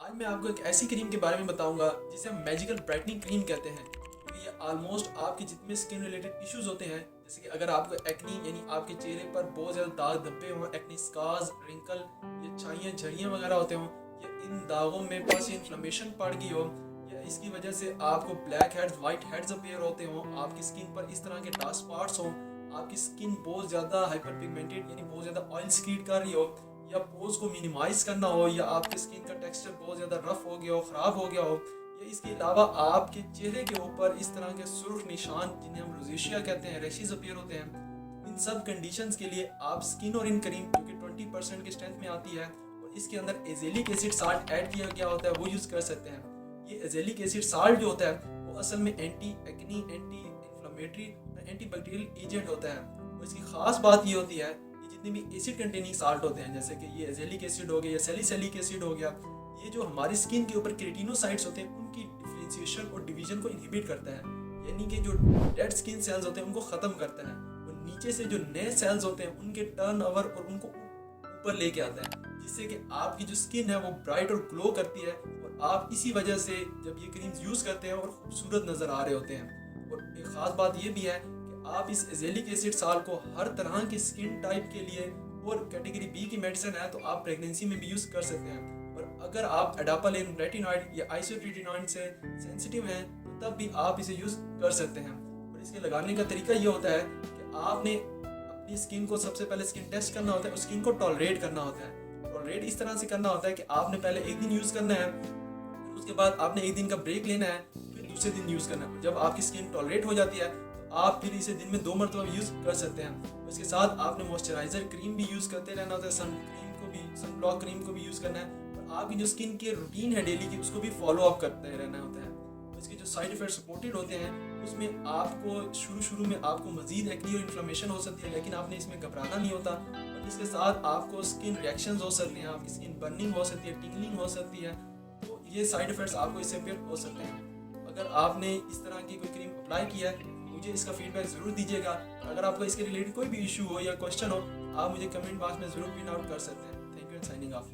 आज मैं आपको एक ऐसी क्रीम के बारे में बताऊंगा जिसे हम मैजिकल ब्राइटनिंग क्रीम कहते हैं। तो ये ऑलमोस्ट आपके जितने स्किन रिलेटेड इश्यूज होते हैं, जैसे कि अगर आपको एक्नी यानी आपके चेहरे पर बहुत ज़्यादा दाग धब्बे हों, एक्नी स्कार्स, रिंकल या छाइयाँ झड़ियाँ वगैरह होते हों, या इन दागों में बस इन्फ्लेमेशन पड़ गई हो, या इसकी वजह से आपको black heads white heads appear होते हों, आपकी स्किन पर इस तरह के डार्क स्पॉट्स हों, आपकी स्किन बहुत ज़्यादा हाइपर पिगमेंटेड यानी बहुत ज़्यादा ऑयल स्क्रीट कर रही हो, या पोज को मिनिमाइज करना हो, या आपके स्किन का टेक्सचर बहुत ज़्यादा रफ हो गया हो, ख़राब हो गया हो, या इसके अलावा आपके चेहरे के ऊपर इस तरह के सुर्ख निशान जिन्हें हम रोजेशिया कहते हैं, रैशेस अपीयर होते हैं। इन सब कंडीशंस के लिए आप स्किन और इन क्रीम जो कि 20% की स्ट्रेंथ में आती है और इसके अंदर एजेलिक एसिड साल्ट ऐड किया गया होता है वो यूज़ कर सकते हैं। ये एजेलिक एसिड साल्ट जो होता है वो असल में एंटी एक्नी, एंटी इन्फ्लेमेटरी और एंटी बैक्टीरियल एजेंट होता है। और इसकी ख़ास बात ये होती है जितने भी एसिड कंटेनिंग साल्ट होते हैं, जैसे कि ये एजेलिक एसिड हो गया या सैलिसिलिक एसिड हो गया, ये जो हमारी स्किन के ऊपर केराटिनोसाइट्स होते हैं उनकी डिफरेंशिएशन और डिवीजन को इनहिबिट करता है, यानी कि जो डेड स्किन सेल्स होते हैं उनको ख़त्म करता है और नीचे से जो नए सेल्स होते हैं उनके टर्नओवर और उनको ऊपर लेके आता है, जिससे कि आपकी जो स्किन है वो ब्राइट और ग्लो करती है और आप इसी वजह से जब ये क्रीम्स यूज़ करते हैं और खूबसूरत नज़र आ रहे होते हैं। और एक ख़ास बात ये भी है आप इस एजेलिक एसिड साल्ट को हर तरह की स्किन टाइप के लिए और कैटेगरी बी की मेडिसिन है तो आप प्रेगनेंसी में भी यूज़ कर सकते हैं। और अगर आप एडापालिन, रेटिनॉइड या आइसोट्रेटिनॉइड से सेंसिटिव हैं तो तब भी आप इसे यूज़ कर सकते हैं। और इसके लगाने का तरीका ये होता है कि आपने अपनी स्किन को सबसे पहले स्किन टेस्ट करना होता है और स्किन को टॉलरेट करना होता है। टॉलरेट इस तरह से करना होता है कि आपने पहले एक दिन यूज़ करना है, उसके बाद आपने एक दिन का ब्रेक लेना है, फिर दूसरे दिन यूज़ करना है। जब आपकी स्किन टॉलरेट हो जाती है आप फिर इसे दिन में 2 मरतबा यूज़ कर सकते हैं। इसके साथ आपने मॉइस्चराइजर क्रीम भी यूज़ करते रहना होता है, सन क्रीम को भी, सन ब्लॉक क्रीम को भी यूज़ करना है और आपकी जो स्किन केयर रूटीन है डेली की उसको भी फॉलो अप करते रहना होता है। तो इसके जो साइड इफेक्ट सपोर्टेड होते हैं उसमें आपको शुरू में आपको मजीद एक्नी और इन्फ्लेमेशन हो सकती है, लेकिन आपने इसमें घबराना नहीं होता। और इसके साथ आपको स्किन रिएक्शंस हो सकते हैं, आपकी स्किन बर्निंग हो सकती है, टिंगलिंग हो सकती है। तो ये साइड इफेक्ट्स आपको इससे फिर हो सकते हैं। अगर आपने इस तरह की कोई क्रीम अप्लाई किया है मुझे इसका फीडबैक ज़रूर दीजिएगा। अगर आपको इसके रिलेटेड कोई भी इशू हो या क्वेश्चन हो आप मुझे कमेंट बॉक्स में ज़रूर पिन आउट कर सकते हैं। Thank you and signing off.